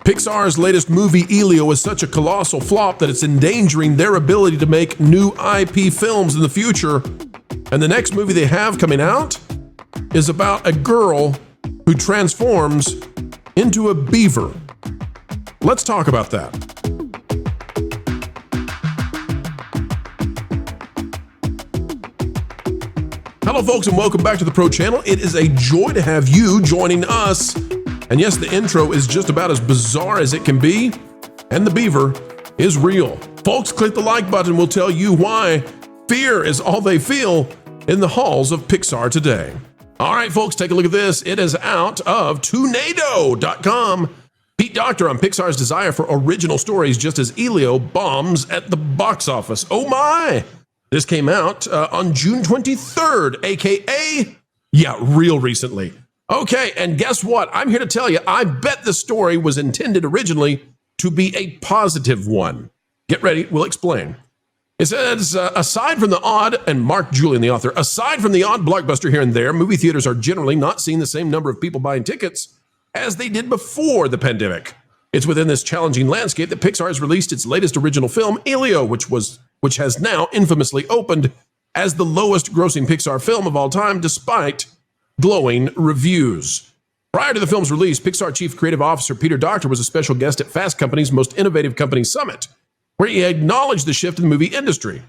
Pixar's latest movie, Elio, is such a colossal flop that it's endangering their ability to make new IP films in the future. And the next movie they have coming out is about a girl who transforms into a beaver. Let's talk about that. Hello, folks, and welcome back to the Pro Channel. It is a joy to have you joining us. And yes, the intro is just about as bizarre as it can be, and the beaver is real. Folks, click the like button. We'll tell you why fear is all they feel in the halls of Pixar today. All right, folks, take a look at this. It is out of Tornado.com. Pete Docter on Pixar's desire for original stories just as Elio bombs at the box office. Oh my! This came out on June 23rd, aka, real recently. Okay, and guess what? I'm here to tell you, I bet the story was intended originally to be a positive one. Get ready, we'll explain. It says, aside from the odd, and Mark Julian, the author, aside from the odd blockbuster here and there, movie theaters are generally not seeing the same number of people buying tickets as they did before the pandemic. It's within this challenging landscape that Pixar has released its latest original film, Elio, which has now infamously opened as the lowest grossing Pixar film of all time, despite glowing reviews. Prior to the film's release, Pixar Chief Creative Officer Peter Docter was a special guest at Fast Company's Most Innovative Company Summit, where he acknowledged the shift in the movie industry.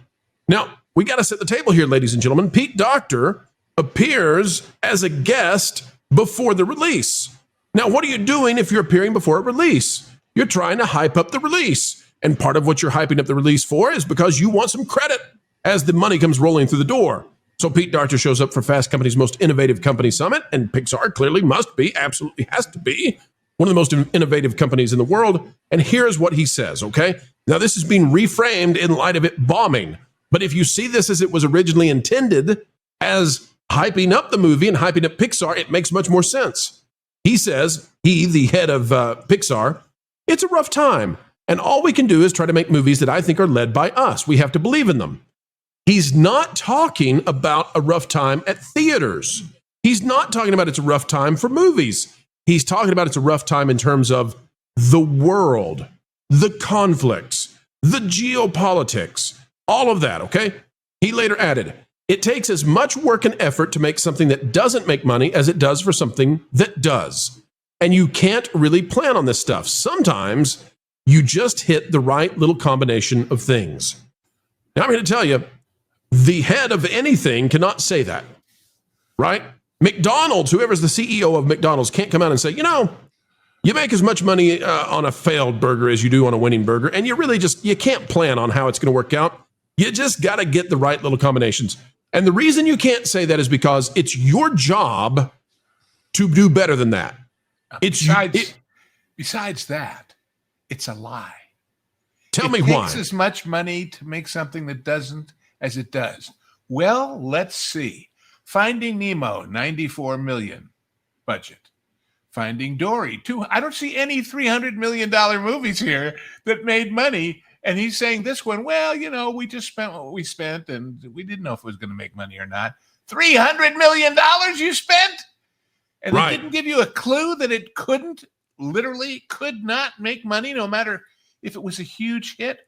Now, we got to set the table here, ladies and gentlemen. Pete Docter appears as a guest before the release. Now, what are you doing if you're appearing before a release? You're trying to hype up the release. And part of what you're hyping up the release for is because you want some credit as the money comes rolling through the door. So Pete Docter shows up for Fast Company's Most Innovative Company Summit, and Pixar clearly must be, absolutely has to be, one of the most innovative companies in the world. And here's what he says, okay? Now, this is being reframed in light of it bombing. But if you see this as it was originally intended, as hyping up the movie and hyping up Pixar, it makes much more sense. He says, the head of Pixar, it's a rough time. And all we can do is try to make movies that I think are led by us. We have to believe in them. He's not talking about a rough time at theaters. He's not talking about it's a rough time for movies. He's talking about it's a rough time in terms of the world, the conflicts, the geopolitics, all of that, okay? He later added, it takes as much work and effort to make something that doesn't make money as it does for something that does. And you can't really plan on this stuff. Sometimes you just hit the right little combination of things. Now, I'm here to tell you, the head of anything cannot say that, right? McDonald's, whoever's the CEO of McDonald's, can't come out and say, you make as much money on a failed burger as you do on a winning burger, and you can't plan on how it's going to work out. You just got to get the right little combinations. And the reason you can't say that is because it's your job to do better than that. Besides that, it's a lie. Tell me why. It takes as much money to make something that doesn't as it does. Well, let's see. Finding Nemo, $94 million budget. Finding Dory, I don't see any $300 million movies here that made money. And he's saying this one, we just spent what we spent and we didn't know if it was going to make money or not. $300 million you spent? And They didn't give you a clue that it could not make money no matter if it was a huge hit.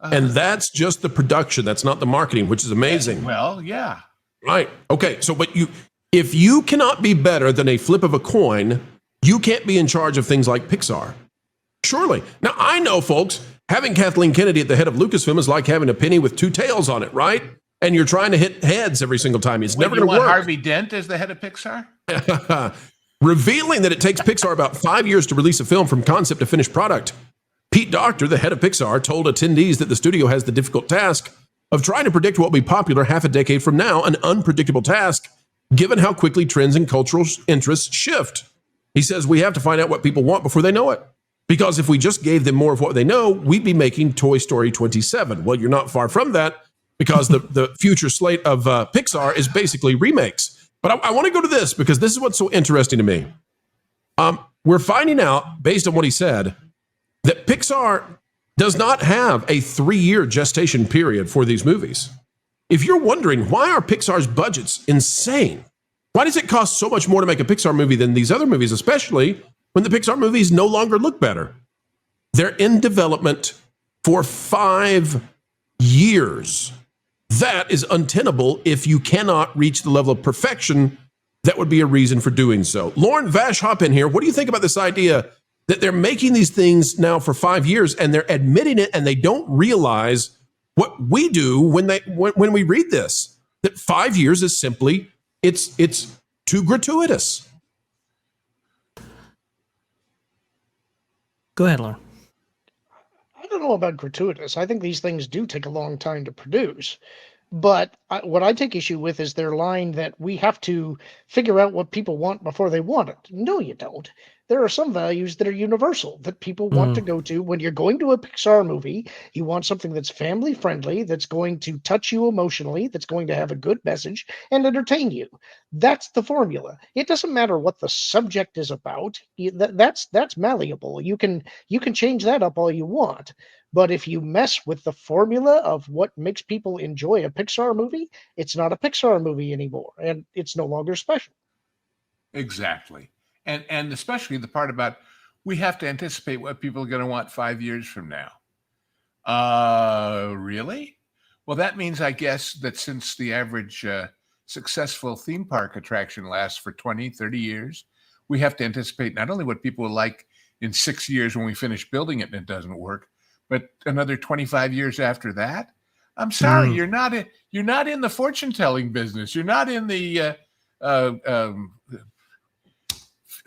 And that's just the production. That's not the marketing, which is amazing. Well, yeah. Right. Okay. So, if you cannot be better than a flip of a coin, you can't be in charge of things like Pixar. Surely. Now, I know, folks, having Kathleen Kennedy at the head of Lucasfilm is like having a penny with two tails on it, right? And you're trying to hit heads every single time. It's never going to work. Harvey Dent as the head of Pixar? Revealing that it takes Pixar about 5 years to release a film from concept to finished product. Pete Docter, the head of Pixar, told attendees that the studio has the difficult task of trying to predict what will be popular half a decade from now, an unpredictable task, given how quickly trends and cultural interests shift. He says we have to find out what people want before they know it. Because if we just gave them more of what they know, we'd be making Toy Story 27. Well, you're not far from that, because the future slate of Pixar is basically remakes. But I want to go to this, because this is what's so interesting to me. We're finding out, based on what he said, that Pixar does not have a 3-year gestation period for these movies. If you're wondering, why are Pixar's budgets insane? Why does it cost so much more to make a Pixar movie than these other movies, especially when the Pixar movies no longer look better. They're in development for 5 years. That is untenable if you cannot reach the level of perfection. That would be a reason for doing so. Lauren, Vash, hop in here. What do you think about this idea that they're making these things now for 5 years and they're admitting it and they don't realize what we do when we read this, that 5 years is simply, it's too gratuitous. Go ahead, Lauren. I don't know about gratuitous. I think these things do take a long time to produce. But what I take issue with is their line that we have to figure out what people want before they want it. No, you don't. There are some values that are universal that people want to go to. When you're going to a Pixar movie, you want something that's family friendly, that's going to touch you emotionally, that's going to have a good message and entertain you. That's the formula. It doesn't matter what the subject is about. That's malleable. You can change that up all you want. But if you mess with the formula of what makes people enjoy a Pixar movie, it's not a Pixar movie anymore, and it's no longer special. Exactly. And especially the part about we have to anticipate what people are going to want 5 years from now. Really? Well, that means, I guess, that since the average successful theme park attraction lasts for 20, 30 years, we have to anticipate not only what people will like in 6 years when we finish building it and it doesn't work, but another 25 years after that. I'm sorry, you're not in the fortune telling business. You're not in the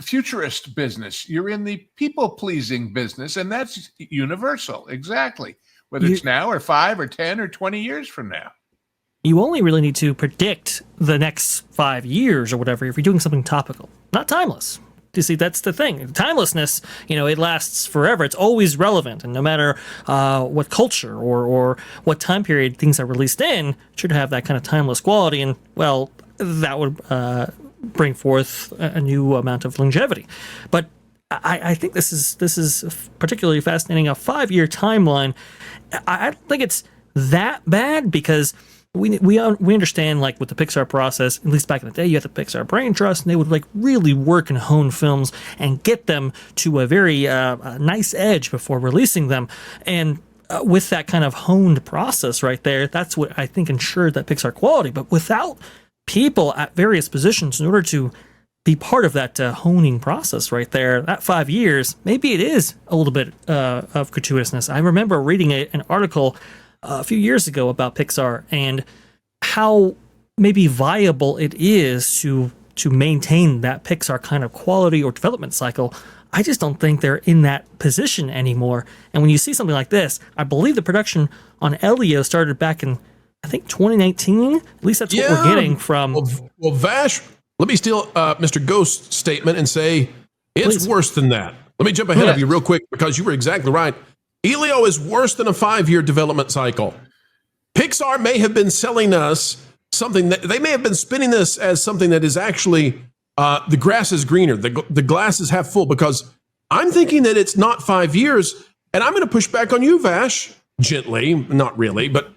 futurist business. You're in the people pleasing business, and that's universal. Exactly. Whether it's now or 5 or 10 or 20 years from now. You only really need to predict the next 5 years or whatever if you're doing something topical, not timeless. You see, that's the thing. Timelessness, it lasts forever. It's always relevant. And no matter what culture or what time period things are released in, it should have that kind of timeless quality. And, well, that would bring forth a new amount of longevity. But I think this is particularly fascinating. A 5-year timeline. I don't think it's that bad because we understand, like, with the Pixar process, at least back in the day, you had the Pixar brain trust, and they would, like, really work and hone films and get them to a very nice edge before releasing them. And with that kind of honed process right there, that's what I think ensured that Pixar quality. But without people at various positions in order to be part of that honing process right there, that 5 years, maybe it is a little bit of gratuitousness. I remember reading an article a few years ago about Pixar and how maybe viable it is to maintain that Pixar kind of quality or development cycle. I just don't think they're in that position anymore. And when you see something like this, I believe the production on Elio started back in, I think, 2019. At least that's what we're getting from. Well, Vash, let me steal Mr. Ghost's statement and say it's worse than that. Let me jump ahead of you real quick because you were exactly right. Elio is worse than a 5-year development cycle. Pixar may have been selling us something that they may have been spinning this as something that is actually the grass is greener, the glass is half full, because I'm thinking that it's not 5 years, and I'm going to push back on you, Vash, gently, not really, but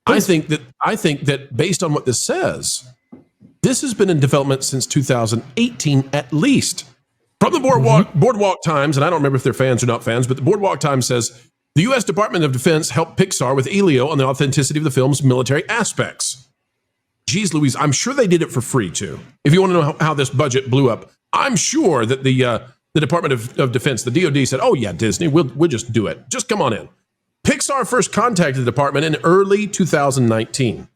I think that based on what this says, this has been in development since 2018 at least. From the Boardwalk Times, and I don't remember if they're fans or not fans, but the Boardwalk Times says, the U.S. Department of Defense helped Pixar with Elio on the authenticity of the film's military aspects. Geez Louise, I'm sure they did it for free, too. If you want to know how this budget blew up, I'm sure that the Department of Defense, the DoD, said, oh, yeah, Disney, we'll just do it. Just come on in. Pixar first contacted the department in early 2019.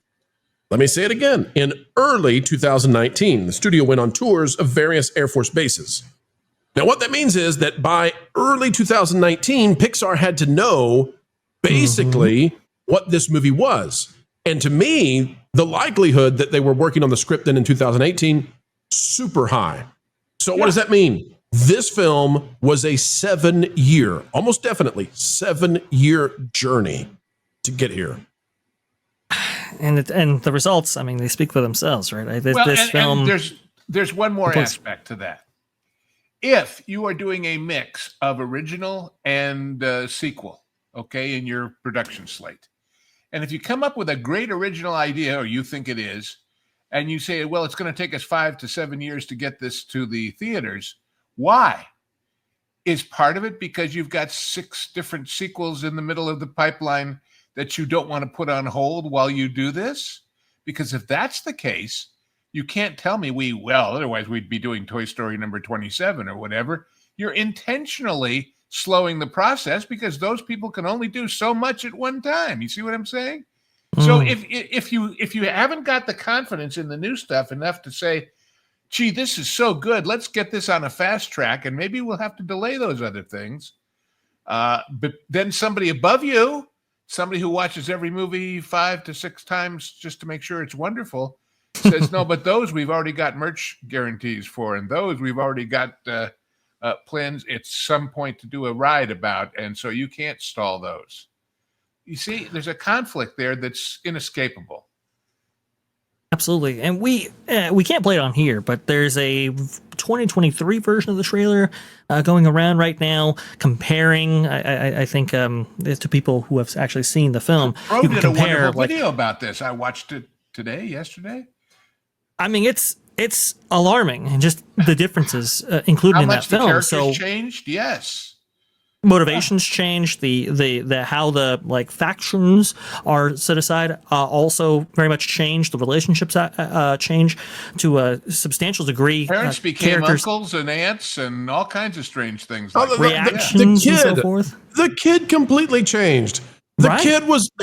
Let me say it again. In early 2019, the studio went on tours of various Air Force bases. Now, what that means is that by early 2019, Pixar had to know basically what this movie was. And to me, the likelihood that they were working on the script then in 2018, super high. So what does that mean? This film was a 7-year, almost definitely 7-year journey to get here. And the results, I mean, they speak for themselves, right? This film. And there's one more aspect to that. If you are doing a mix of original and sequel, okay, in your production slate, and if you come up with a great original idea, or you think it is, and you say, well, it's going to take us 5 to 7 years to get this to the theaters, why? is part of it because you've got 6 different sequels in the middle of the pipeline that you don't want to put on hold while you do this? Because if that's the case, you can't tell me otherwise we'd be doing Toy Story number 27 or whatever. You're intentionally slowing the process because those people can only do so much at one time. You see what I'm saying? So if you haven't got the confidence in the new stuff enough to say, gee, this is so good, let's get this on a fast track, and maybe we'll have to delay those other things. But then somebody above you, somebody who watches every movie 5 to 6 times just to make sure it's wonderful, says, no, but those we've already got merch guarantees for, and those we've already got plans at some point to do a ride about, and so you can't stall those. You see, there's a conflict there that's inescapable. Absolutely. And we can't play it on here, but there's a 2023 version of the trailer going around right now comparing, I think, to people who have actually seen the film. Pro did a wonderful video about this. I watched it yesterday. I mean, it's alarming, and just the differences included in that film. How much the characters changed? Yes. Motivations change, the how the like factions are set aside also very much change. The relationships change to a substantial degree. Parents became uncles and aunts and all kinds of strange things. Reactions and so forth. The kid completely changed. The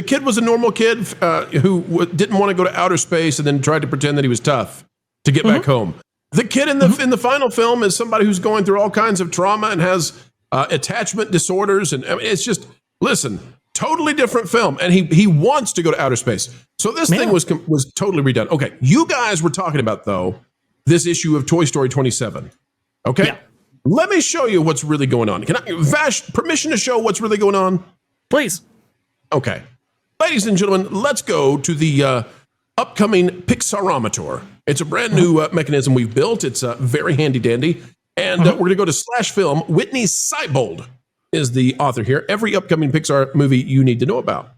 kid was a normal kid who didn't want to go to outer space and then tried to pretend that he was tough to get back home. The kid in the final film is somebody who's going through all kinds of trauma and has attachment disorders, and I mean, it's just, listen, totally different film, and he wants to go to outer space. So this thing was totally redone. Okay, you guys were talking about, though, this issue of Toy Story 27. Okay, let me show you what's really going on. Can I, Vash, permission to show what's really going on? Please. Okay, ladies and gentlemen, let's go to the upcoming Pixarometer. It's a brand new mechanism we've built. It's very handy dandy. And we're going to go to Slash Film. Whitney Seibold is the author here. Every upcoming Pixar movie you need to know about.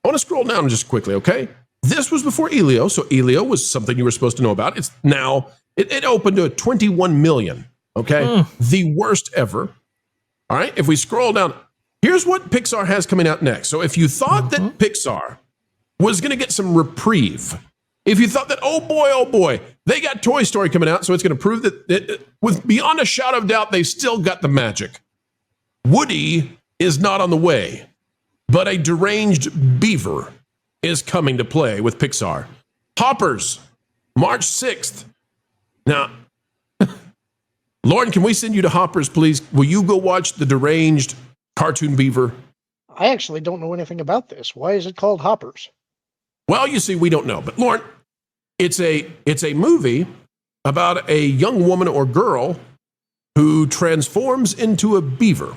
I want to scroll down just quickly, okay? This was before Elio, so Elio was something you were supposed to know about. It's now, it opened to 21 million, okay? The worst ever. All right, if we scroll down, here's what Pixar has coming out next. So if you thought that Pixar was going to get some reprieve, if you thought that, oh boy, they got Toy Story coming out, so it's going to prove that, with beyond a shadow of doubt, they've still got the magic. Woody is not on the way, but a deranged beaver is coming to play with Pixar. Hoppers, March 6th. Now, Lauren, can we send you to Hoppers, please? Will you go watch the deranged cartoon beaver? I actually don't know anything about this. Why is it called Hoppers? Well, you see, we don't know. But Lauren, it's a movie about a young woman or girl who transforms into a beaver.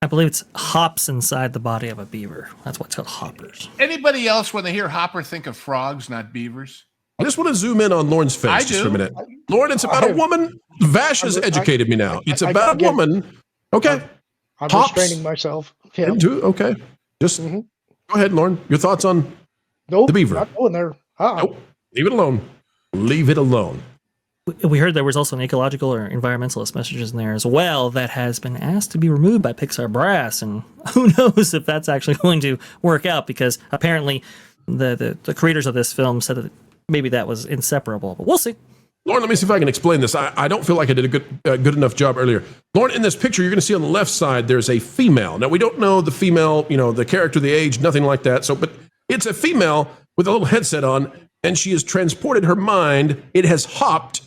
I believe it's hops inside the body of a beaver. That's why it's called Hoppers. Anybody else, when they hear Hopper, think of frogs, not beavers? I just want to zoom in on Lauren's face just for a minute. Lauren, it's about a woman. Vash has educated me now. It's about a woman. Okay. I'm restraining myself. Yeah. Okay. Just... Go ahead, Lauren. Your thoughts on the beaver? Not going there. Nope. Leave it alone. Leave it alone. We heard there was also an ecological or environmentalist messages in there as well that has been asked to be removed by Pixar Brass, and who knows if that's actually going to work out, because apparently the creators of this film said that maybe that was inseparable, but we'll see. Lauren, let me see if I can explain this. I don't feel like I did a good enough job earlier. Lauren, in this picture, you're going to see on the left side, there's a female. Now, we don't know the female, the character, the age, nothing like that. So, but it's a female with a little headset on, and she has transported her mind. It has hopped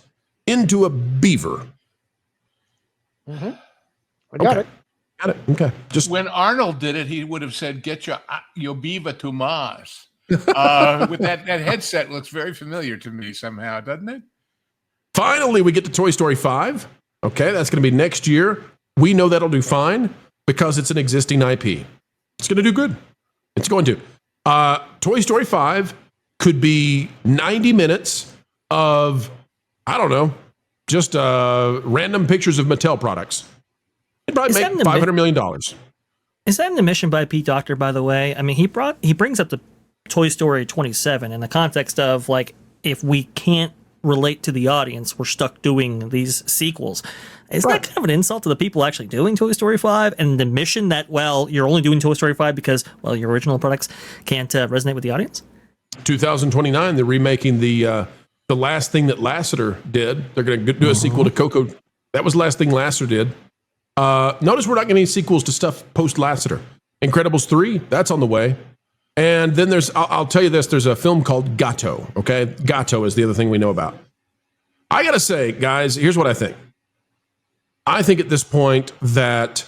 into a beaver. I got it. Got it. Okay. Just when Arnold did it, he would have said, "Get your beaver to Mars." With that headset, looks very familiar to me somehow, doesn't it? Finally, we get to Toy Story 5. Okay, that's going to be next year. We know that'll do fine because it's an existing IP. It's going to do good. It's going to. Toy Story 5 could be 90 minutes of, I don't know, just random pictures of Mattel products. It'd probably make $500 million. Is that an admission by Pete Docter, by the way? I mean, he brings up the Toy Story 27 in the context of, like, if we can't relate to the audience, we're stuck doing these sequels. Isn't that kind of an insult to the people actually doing Toy Story 5 and the mission that, well, you're only doing Toy Story 5 because, well, your original products can't resonate with the audience? 2029, they're remaking the last thing that Lasseter did. They're going to do a sequel to Coco. That was the last thing Lasseter did. Notice we're not getting any sequels to stuff post-Lasseter. Incredibles 3, that's on the way. And then I'll tell you this, there's a film called Gatto, okay? Gatto is the other thing we know about. I got to say, guys, here's what I think. I think at this point that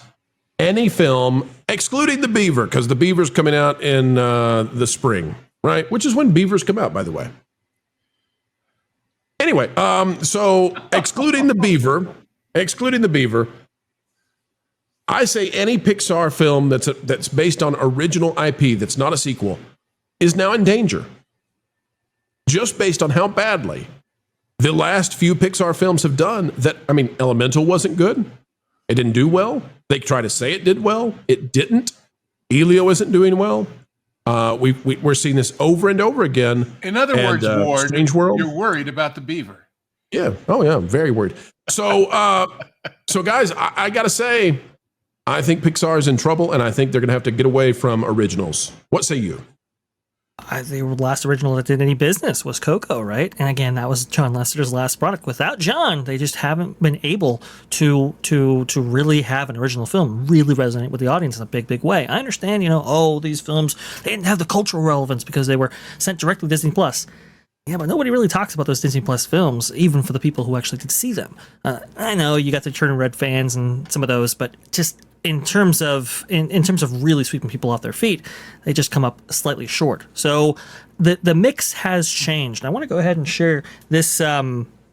any film, excluding The Beaver, because The Beaver's coming out in the spring, right? Which is when beavers come out, by the way. Anyway, so excluding The Beaver, I say any Pixar film that's based on original IP, that's not a sequel, is now in danger. Just based on how badly the last few Pixar films have done. Elemental wasn't good. It didn't do well. They try to say it did well. It didn't. Elio isn't doing well. We're seeing this over and over again. In other words, Ward, Strange World, you're worried about the Beaver. Yeah. Oh, yeah. I'm very worried. So, guys, I got to say, I think Pixar is in trouble, and I think they're going to have to get away from originals. What say you? The last original that did any business was Coco, right? And again, that was John Lasseter's last product. Without John, they just haven't been able to really have an original film really resonate with the audience in a big, big way. I understand, these films, they didn't have the cultural relevance because they were sent directly to Disney Plus. Yeah, but nobody really talks about those Disney Plus films, even for the people who actually did see them. I know you got the Turner Red fans and some of those, but just in terms of really sweeping people off their feet, they just come up slightly short. So the mix has changed. And I want to go ahead and share this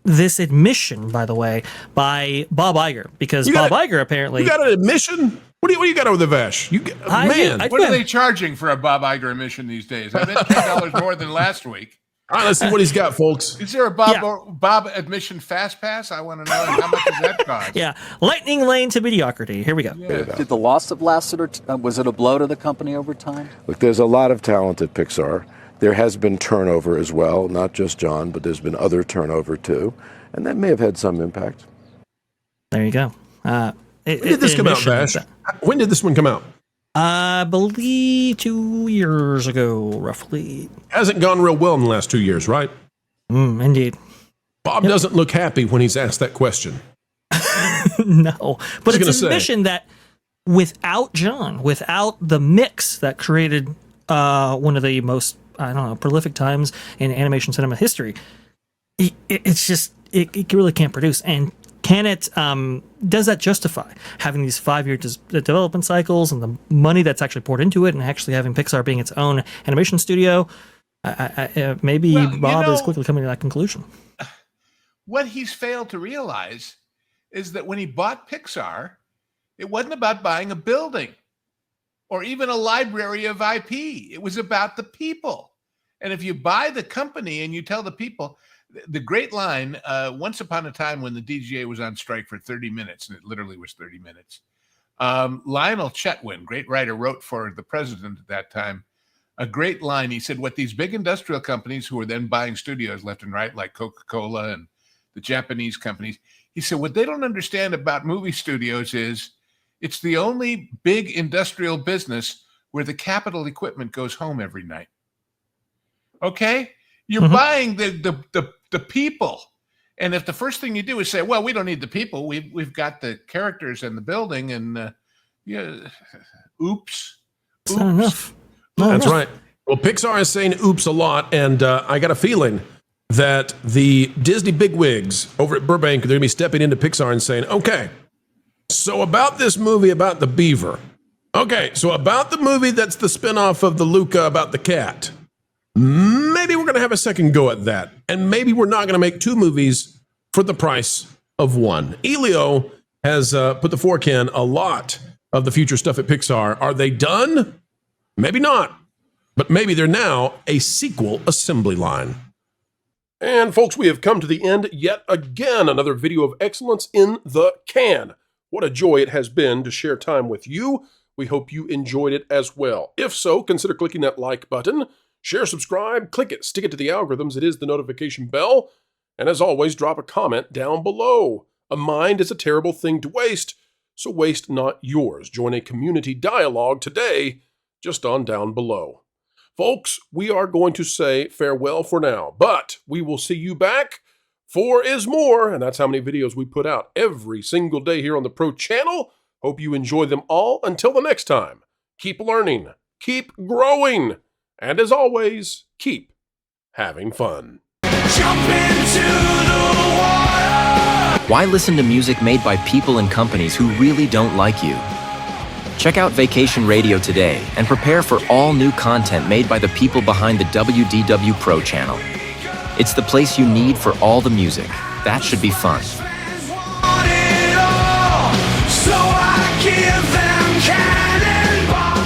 this admission, by the way, by Bob Iger, because Bob Iger apparently... You got an admission? What do you got over the Vash? What are they charging for a Bob Iger admission these days? I bet $10 more than last week. All right, let's see what he's got, folks. Is there a Bob admission fast pass? I want to know. How much does that cost? Yeah, lightning lane to mediocrity. Here we go. Yeah. Did the loss of Lasseter, was it a blow to the company over time? Look, there's a lot of talent at Pixar. There has been turnover as well, not just John, but there's been other turnover too, and that may have had some impact. There you go. When did this come out, Vash? When did this one come out? I believe 2 years ago, roughly. Hasn't gone real well in the last 2 years, right? Indeed. Bob doesn't look happy when he's asked that question. No, but it's an admission that without John, without the mix that created one of the most, prolific times in animation cinema history, it really can't produce. And can it, does that justify having these 5-year development cycles and the money that's actually poured into it and actually having Pixar being its own animation studio? Maybe Bob is quickly coming to that conclusion. What he's failed to realize is that when he bought Pixar, it wasn't about buying a building or even a library of IP. It was about the people. And if you buy the company and you tell the people, the great line, once upon a time when the DGA was on strike for 30 minutes, and it literally was 30 minutes, Lionel Chetwynd, great writer, wrote for the president at that time, a great line. He said, what these big industrial companies who were then buying studios left and right, like Coca-Cola and the Japanese companies, he said, what they don't understand about movie studios is it's the only big industrial business where the capital equipment goes home every night. Okay? You're buying the people. And if the first thing you do is say, well, we don't need the people, we've got the characters and the building, and oops. Not enough. That's right. Well, Pixar is saying oops a lot, and I got a feeling that the Disney bigwigs over at Burbank, they're going to be stepping into Pixar and saying, okay, so about this movie about the beaver. Okay, so about the movie that's the spinoff of the Luca about the cat. Maybe we're going to have a second go at that. And maybe we're not going to make 2 movies for the price of 1. Elio has put the fork in a lot of the future stuff at Pixar. Are they done? Maybe not. But maybe they're now a sequel assembly line. And folks, we have come to the end yet again. Another video of excellence in the can. What a joy it has been to share time with you. We hope you enjoyed it as well. If so, consider clicking that like button. Share, subscribe, click it, stick it to the algorithms. It is the notification bell. And as always, drop a comment down below. A mind is a terrible thing to waste, so waste not yours. Join a community dialogue today, just on down below. Folks, we are going to say farewell for now, but we will see you back. 4 is more, and that's how many videos we put out every single day here on the Pro Channel. Hope you enjoy them all. Until the next time, keep learning, keep growing, and as always, keep having fun. Jump into the water! Why listen to music made by people and companies who really don't like you? Check out Vacation Radio today and prepare for all new content made by the people behind the WDW Pro Channel. It's the place you need for all the music. That should be fun. Want it all, so I give them cannonball.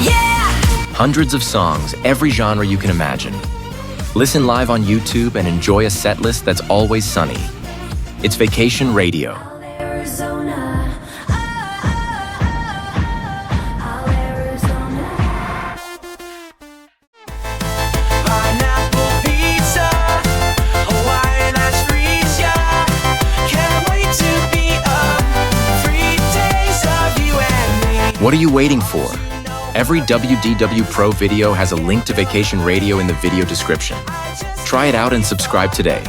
Yeah! Hundreds of songs, every genre you can imagine. Listen live on YouTube and enjoy a set list that's always sunny. It's Vacation Radio. Pineapple pizza, Hawaiian ice freeze, yeah. Can't wait to be up. 3 days of you and me. What are you waiting for? Every WDW Pro video has a link to Vacation Radio in the video description. Try it out and subscribe today.